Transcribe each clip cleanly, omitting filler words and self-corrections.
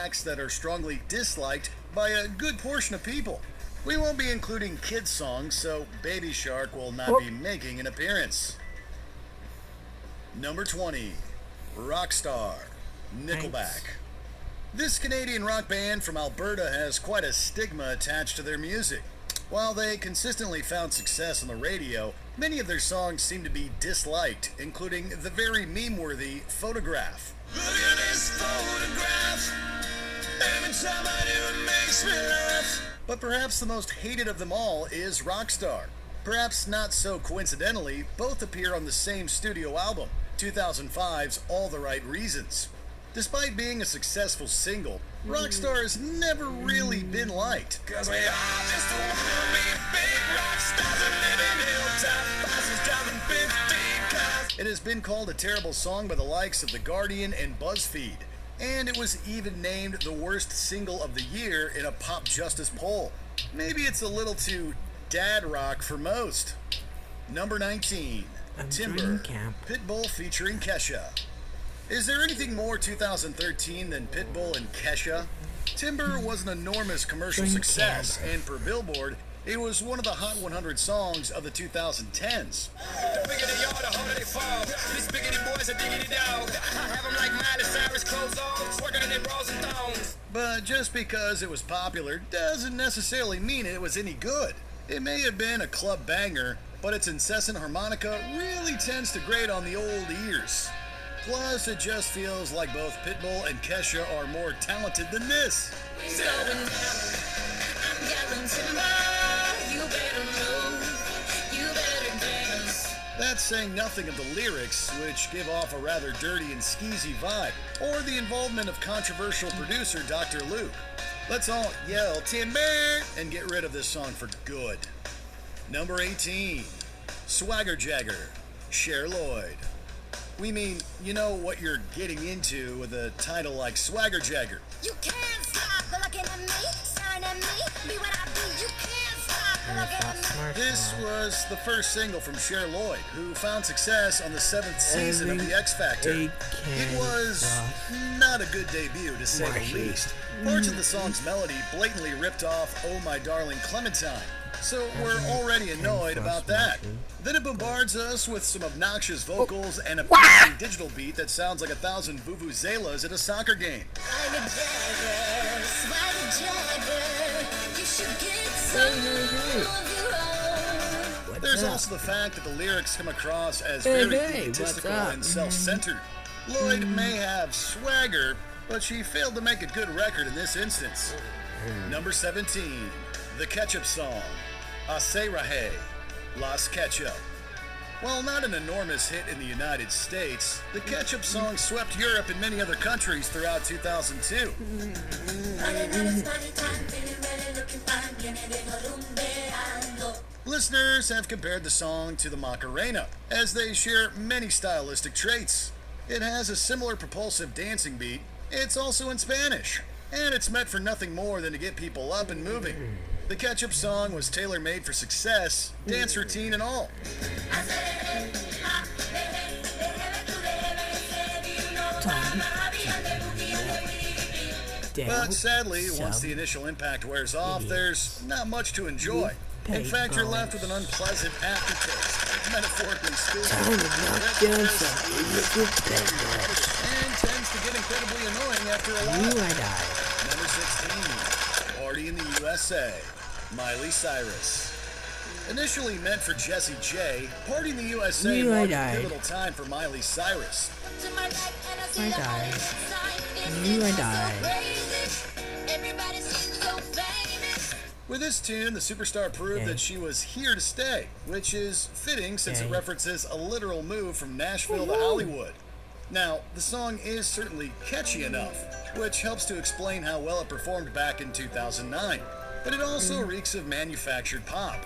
tracks that are strongly disliked by a good portion of people. We won't be including kids' songs, so Baby Shark will not be making an appearance. Number 20, Rockstar, Nickelback. This Canadian rock band from Alberta has quite a stigma attached to their music. While they consistently found success on the radio, many of their songs seem to be disliked, including the very meme-worthy Photograph. Look at this photograph. Every time I do it makes me laugh. But perhaps the most hated of them all is Rockstar. Perhaps not so coincidentally, both appear on the same studio album, 2005's All the Right Reasons. Despite being a successful single, Rockstar has never really been liked. Cause we all just wanna be big rock stars and live in hilltop bosses driving 15 cars. It has been called a terrible song by the likes of The Guardian and BuzzFeed, and it was even named the worst single of the year in a Pop Justice poll. Maybe it's a little too dad rock for most. Number 19, Timber, Pitbull featuring Kesha. Is there anything more 2013 than Pitbull and Kesha? Timber was an enormous commercial success, and per Billboard, it was one of the Hot 100 songs of the 2010s. But just because it was popular doesn't necessarily mean it was any good. It may have been a club banger, but its incessant harmonica really tends to grate on the old ears. Plus, it just feels like both Pitbull and Kesha are more talented than this. That's saying nothing of the lyrics, which give off a rather dirty and skeezy vibe, or the involvement of controversial producer Dr. Luke. Let's all yell Timber and get rid of this song for good. Number 18, Swagger Jagger, Cher Lloyd. We mean, you know what you're getting into with a title like Swagger Jagger. You can't stop looking at me, staring at me, be what I be, you can't stop looking at me. This was the first single from Cher Lloyd, who found success on the 7th season of The X Factor. It was not a good debut, to say the least. Parts of the song's melody blatantly ripped off Oh My Darling Clementine, so we're already annoyed about that. Then it bombards us with some obnoxious vocals and a digital beat that sounds like 1,000 vuvuzelas at a soccer game. There's also the fact that the lyrics come across as very egotistical and self-centered. Lloyd may have swagger, but she failed to make a good record in this instance. Number 17, The Ketchup Song, Assez Rahe, Las Ketchup. While not an enormous hit in the United States, The Ketchup Song swept Europe and many other countries throughout 2002. Listeners have compared the song to the Macarena, as they share many stylistic traits. It has a similar propulsive dancing beat, it's also in Spanish, and it's meant for nothing more than to get people up and moving. The Ketchup Song was tailor-made for success, dance routine and all. But sadly, once the initial impact wears off, there's not much to enjoy. In fact, you're left with an unpleasant aftertaste, metaphorically speaking, and tends to get incredibly annoying after a while. Number 16, Party in the USA, Miley Cyrus. Initially meant for Jessie J, Party in the USA marked a pivotal time for Miley Cyrus. With this tune, the superstar proved that she was here to stay, which is fitting since it references a literal move from Nashville to Hollywood. Now, the song is certainly catchy enough, which helps to explain how well it performed back in 2009, but it also reeks of manufactured pop.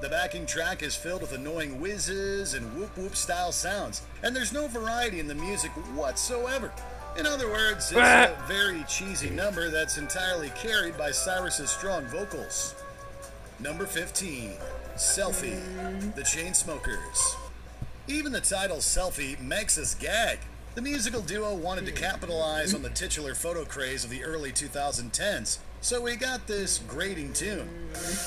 The backing track is filled with annoying whizzes and whoop-whoop style sounds, and there's no variety in the music whatsoever. In other words, it's a very cheesy number that's entirely carried by Cyrus's strong vocals. Number 15, Selfie, The Chainsmokers. Even the title Selfie makes us gag. The musical duo wanted to capitalize on the titular photo craze of the early 2010s, so we got this grating tune.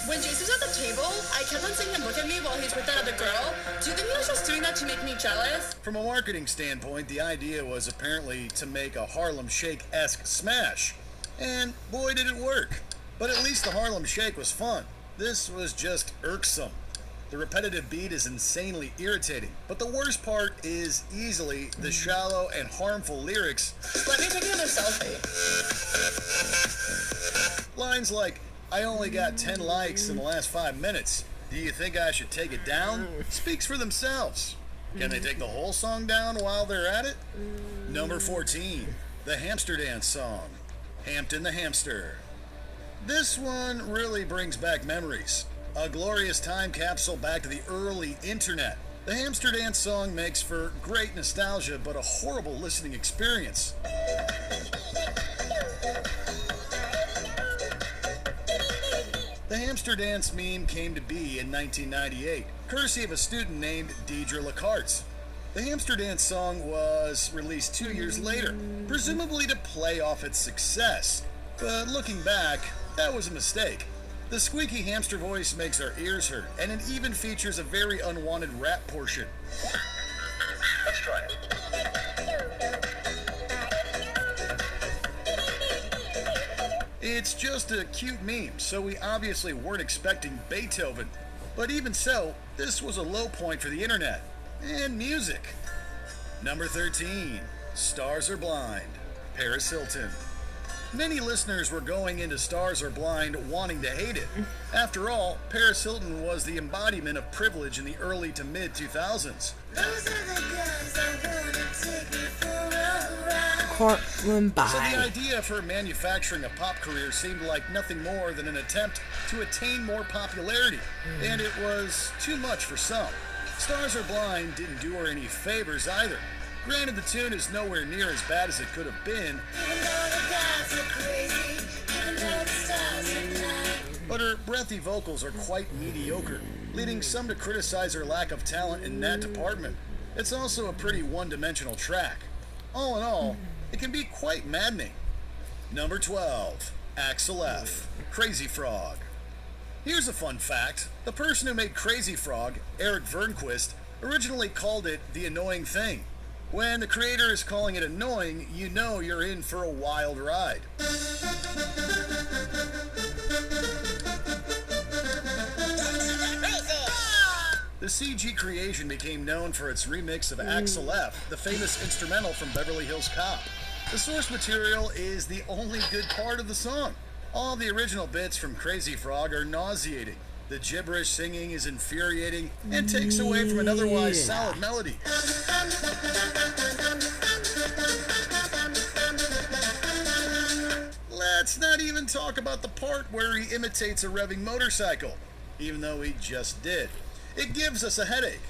When Jesus was at the table, I kept on seeing him look at me while he's with that other girl. Do you think he was just doing that to make me jealous? From a marketing standpoint, the idea was apparently to make a Harlem Shake-esque smash. And boy did it work. But at least the Harlem Shake was fun. This was just irksome. The repetitive beat is insanely irritating, but the worst part is easily the shallow and harmful lyrics. Let me take another selfie. Lines like, I only got 10 likes in the last 5 minutes. Do you think I should take it down? Speaks for themselves. Can they take the whole song down while they're at it? Number 14, the Hamster Dance song, Hampton the Hamster. This one really brings back memories. A glorious time capsule back to the early internet. The Hamster Dance song makes for great nostalgia, but a horrible listening experience. The Hamster Dance meme came to be in 1998, courtesy of a student named Deidre Lacartz. The Hamster Dance song was released 2 years later, presumably to play off its success. But looking back, that was a mistake. The squeaky hamster voice makes our ears hurt, and it even features a very unwanted rap portion. Let's try it. It's just a cute meme, so we obviously weren't expecting Beethoven. But even so, this was a low point for the internet. And music. Number 13, Stars Are Blind, Paris Hilton. Many listeners were going into Stars Are Blind wanting to hate it. After all, Paris Hilton was the embodiment of privilege in the early to mid 2000s. Courtland So the idea of her manufacturing a pop career seemed like nothing more than an attempt to attain more popularity, and it was too much for some. Stars Are Blind didn't do her any favors either. Granted, the tune is nowhere near as bad as it could have been, but her breathy vocals are quite mediocre, leading some to criticize her lack of talent in that department. It's also a pretty one-dimensional track. All in all, it can be quite maddening. Number 12, Axel F, Crazy Frog. Here's a fun fact. The person who made Crazy Frog, Eric Vernquist, originally called it The Annoying Thing. When the creator is calling it annoying, you know you're in for a wild ride. The CG creation became known for its remix of Axel F, the famous instrumental from Beverly Hills Cop. The source material is the only good part of the song. All the original bits from Crazy Frog are nauseating. The gibberish singing is infuriating and takes away from an otherwise solid melody. Let's not even talk about the part where he imitates a revving motorcycle, even though he just did. It gives us a headache.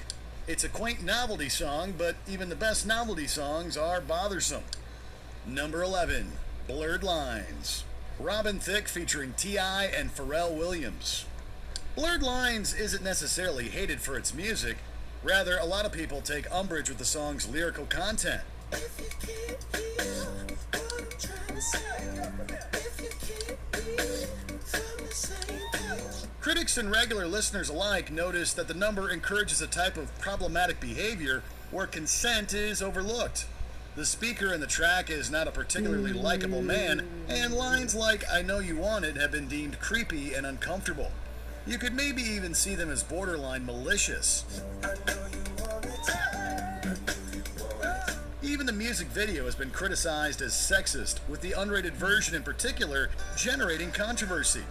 It's a quaint novelty song, but even the best novelty songs are bothersome. Number 11, Blurred Lines. Robin Thicke featuring T.I. and Pharrell Williams. Blurred Lines isn't necessarily hated for its music. Rather, a lot of people take umbrage with the song's lyrical content. Critics and regular listeners alike notice that the number encourages a type of problematic behavior where consent is overlooked. The speaker in the track is not a particularly likable man, and lines like "I know you want it" have been deemed creepy and uncomfortable. You could maybe even see them as borderline malicious. Even the music video has been criticized as sexist, with the unrated version in particular generating controversy.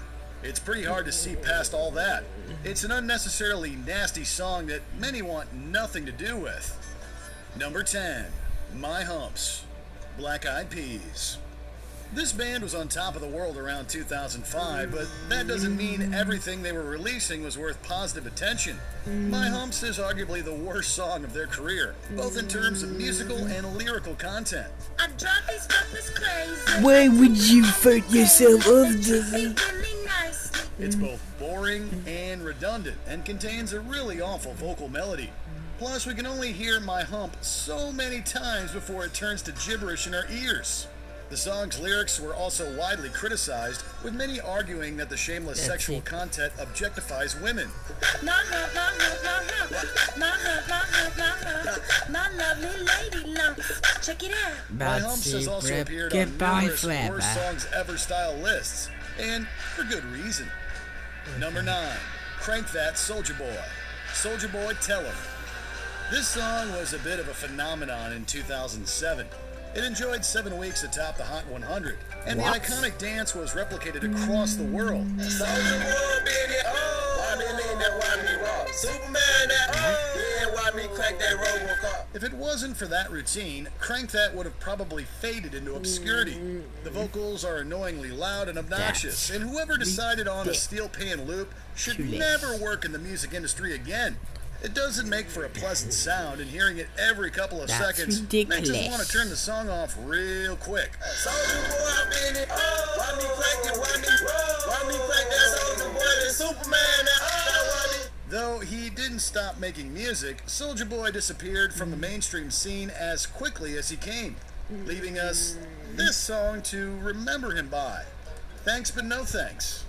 It's pretty hard to see past all that. It's an unnecessarily nasty song that many want nothing to do with. Number 10, My Humps, Black Eyed Peas. This band was on top of the world around 2005, but that doesn't mean everything they were releasing was worth positive attention. My Humps is arguably the worst song of their career, both in terms of musical and lyrical content. I drop his stuff is crazy. Why would you fuck yourself off, Dizzy? It's both boring and redundant, and contains a really awful vocal melody. Plus, we can only hear My Hump so many times before it turns to gibberish in our ears. The song's lyrics were also widely criticized, with many arguing that the shameless sexual content objectifies women. My hump, my hump, my hump, my hump, my hump, my hump, my lovely lady lumps. Check it out. My Humps has also appeared on numerous worst songs ever style lists, and for good reason. Number 9, Crank That Soulja Boy. Soulja Boy Tell 'Em. This song was a bit of a phenomenon in 2007. It enjoyed 7 weeks atop the Hot 100, and the iconic dance was replicated across the world. Soulja Boy, baby, oh, why me lean that, why me rock? Superman that, oh, yeah, why me crack that RoboCop? If it wasn't for that routine, Crank That would have probably faded into obscurity. The vocals are annoyingly loud and obnoxious, and whoever decided on a steel pan loop should never work in the music industry again. It doesn't make for a pleasant sound, and hearing it every couple of seconds makes us want to turn the song off real quick. Soulja Boy, I'm in it, oh, why me crack it, why me crack that Soulja Boy, that Superman that, oh, why me... Though he didn't stop making music, Soulja Boy disappeared from the mainstream scene as quickly as he came, leaving us this song to remember him by. Thanks but no thanks.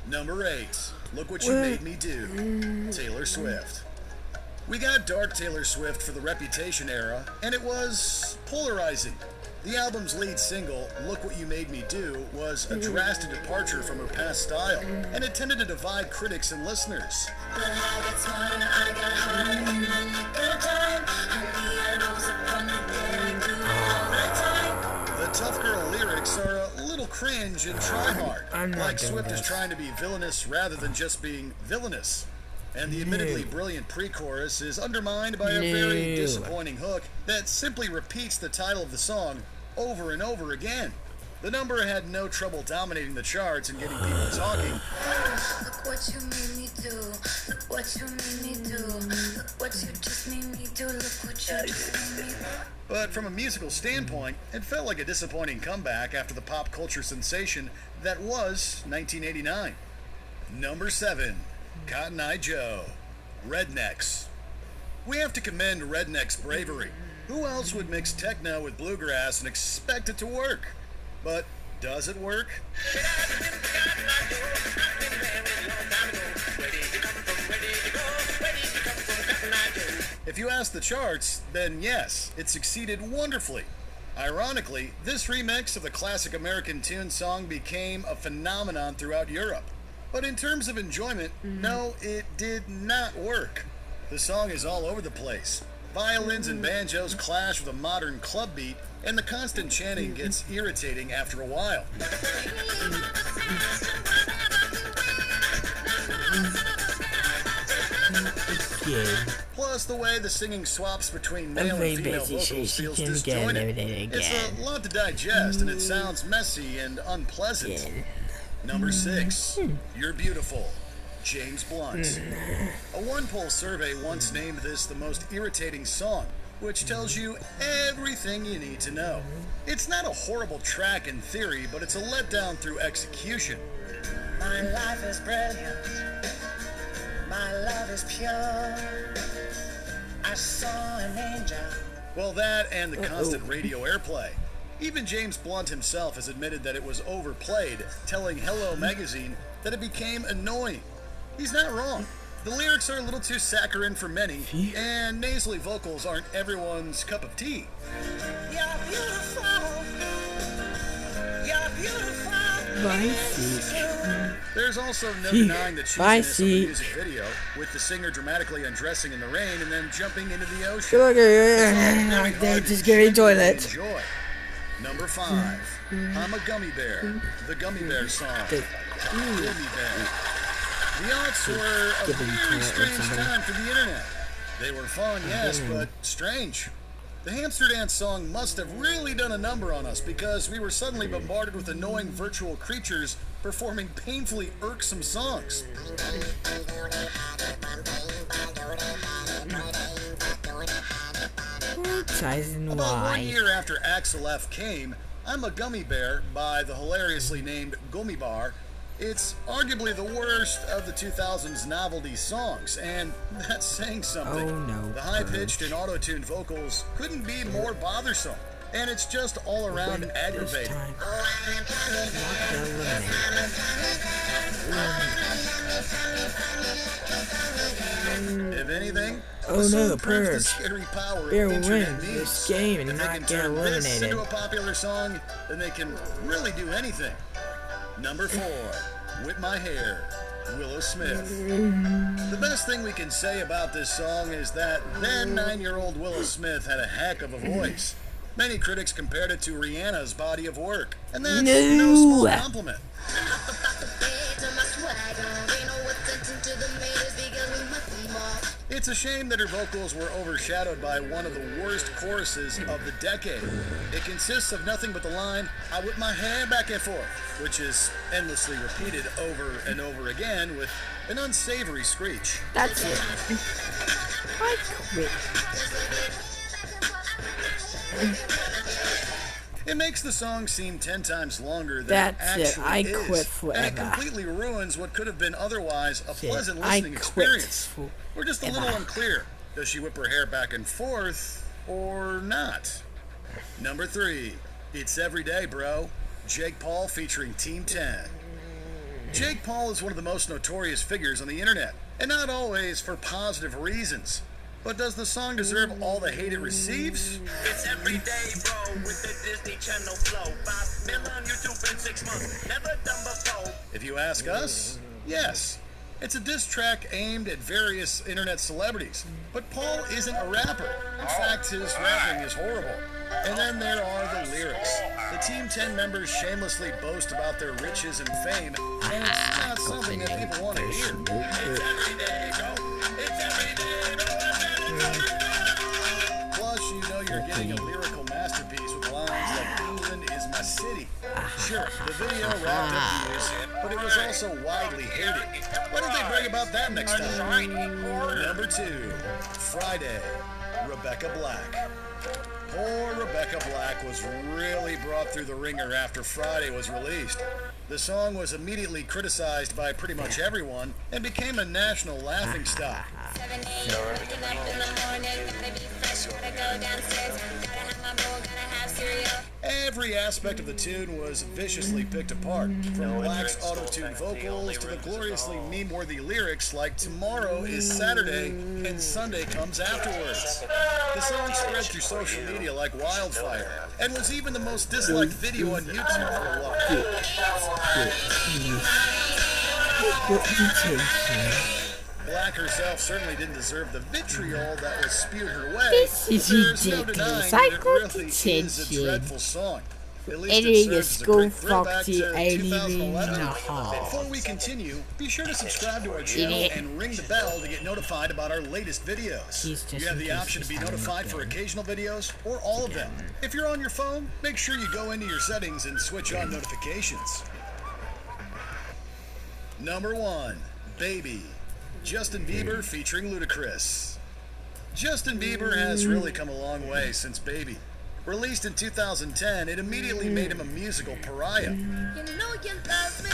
Number 8, Look What You Made Me Do, Taylor Swift. We got dark Taylor Swift for the Reputation era, and it was polarizing. The album's lead single, Look What You Made Me Do, was a drastic departure from her past style, and it tended to divide critics and listeners. The tough girl lyrics are a little cringe and try hard, like Swift is trying to be villainous rather than just being villainous. And the admittedly brilliant pre-chorus is undermined by a very disappointing hook that simply repeats the title of the song over and over again. The number had no trouble dominating the charts and getting people talking. Look what you made me do. Look what you made me do. Look what you just made me do. Look what you just made me do. But from a musical standpoint, it felt like a disappointing comeback after the pop culture sensation that was 1989. Number 7. Cotton Eye Joe, Rednecks. We have to commend Redneck's bravery. Who else would mix techno with bluegrass and expect it to work? But does it work? If you ask the charts, then yes, it succeeded wonderfully. Ironically, this remix of the classic American tune song became a phenomenon throughout Europe. But in terms of enjoyment, no, it did not work. The song is all over the place. Violins and banjos clash with a modern club beat, and the constant chanting gets irritating after a while. Plus, the way the singing swaps between male and female vocals feels disjointed. It's a lot to digest, and it sounds messy and unpleasant. Number 6, You're Beautiful, James Blunt. A one-poll survey once named this the most irritating song, which tells you everything you need to know. It's not a horrible track in theory, but it's a letdown through execution. My life is brilliant. My love is pure. I saw an angel. Well, that and the constant radio airplay. Even James Blunt himself has admitted that it was overplayed, telling Hello Magazine that it became annoying. He's not wrong. The lyrics are a little too saccharine for many, and nasally vocals aren't everyone's cup of tea. You're beautiful. You're beautiful. There's also no denying the cheesiness of the music video, with the singer dramatically undressing in the rain and then jumping into the ocean. Just get a toilet. Enjoy. Number 5, I'm a Gummy Bear, the Gummy Bear song. Gummy Bear. The aughts were a very strange time for the internet. They were fun, yes, but strange. The Hamster Dance song must have really done a number on us because we were suddenly bombarded with annoying virtual creatures performing painfully irksome songs. About 1 year after Axel F came, I'm a Gummy Bear by the hilariously named Gummy Bar It's arguably the worst of the 2000s novelty songs, and that's saying something. Oh, no, The high-pitched and auto-tuned vocals couldn't be more bothersome, and it's just all around This aggravating. time. Not eliminated. If anything, Oh, the no, song proves the Purge. scary power Bear of internet win memes. this game and If they not can get turn this eliminated. into a popular song, then they can really do anything. Number 4, Whip My Hair, Willow Smith. The best thing we can say about this song is that then 9-year-old Willow Smith had a heck of a voice. Many critics compared it to Rihanna's body of work, and that's no small compliment. It's a shame that her vocals were overshadowed by one of the worst choruses of the decade. It consists of nothing but the line, "I whip my hair back and forth," which is endlessly repeated over and over again with an unsavory screech. That's it. I quit. It makes the song seem 10 times longer than That's it it. actually I is, quit and it forever. completely ruins what could have been otherwise a That's it. pleasant I listening quit experience. We're just a little forever. unclear. Does she whip her hair back and forth or not? Number 3, It's Everyday, Bro. Jake Paul featuring Team 10. Jake Paul is one of the most notorious figures on the internet, and not always for positive reasons. But does the song deserve all the hate it receives? It's every day, bro, with the Disney Channel flow. 5 million on YouTube in 6 months, never done before. If you ask us, yes. It's a diss track aimed at various internet celebrities. But Paul isn't a rapper. In fact, his rapping is horrible. And then there are the lyrics. The Team 10 members shamelessly boast about their riches and fame, and it's not something that people want to hear. It's every day, bro. It's every day, bro. Plus, you know you're getting a lyrical masterpiece with lines like "England is my city." Sure, the video racked up views, but it was also widely hated. Why don't they brag about that next time? Number 2, Friday, Rebecca Black. Poor Rebecca Black was really brought through the ringer after Friday was released. The song was immediately criticized by pretty much everyone and became a national laughingstock. 7 a.m. waking up in the morning, gotta be fresh, gotta go downstairs, gotta have my bowl, gotta have cereal. Every aspect of the tune was viciously picked apart, from Black's auto-tuned vocals to the gloriously meme-worthy lyrics like "Tomorrow is Saturday and Sunday comes afterwards." The song spread through social media like wildfire and was even the most disliked video on YouTube for a while. Black herself certainly didn't deserve the vitriol that was spewed her way. This is but there's no ridiculous. denying I that it got really is a detention. dreadful song. At least It it is serves as a school great throwback to foxy alien 2011. in a hall. Before we continue, be sure to subscribe to our channel Idiot. and ring the bell to get notified about our latest videos. He's just You have the in case option to he's be having a notified for gun. occasional videos or all of them. If you're on your phone, make sure you go into your settings and switch on notifications. Number 1, Baby. Justin Bieber featuring Ludacris. Justin Bieber has really come a long way since Baby. Released in 2010, it immediately made him a musical pariah. You know you love me,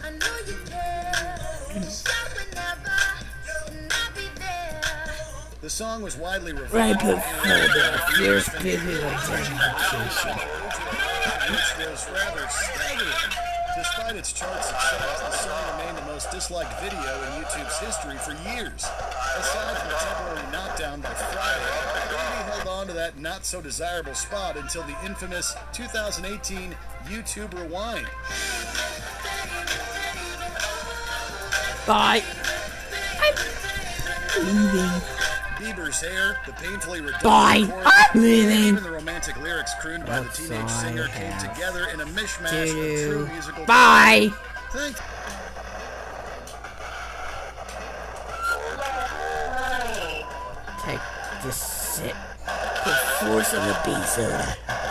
I know you care. Shout whenever, and I'll be there. The song was widely reviled Right before and the first video demonstration. which was rather staggering. Despite its chart success, the song remained the most disliked video in YouTube's history for years. Aside from a temporary knockdown by Friday, Baby held on to that not-so-desirable spot until the infamous 2018 YouTube Rewind. Bye. I'm leaving. Bieber's hair, the painfully redundant Bye. chorus, I'm and leaving. even the romantic lyrics crooned by the That's teenage all I singer came have together in a mishmash of true musical. Bye. Thanks. Take this sip. The force of a bee soda.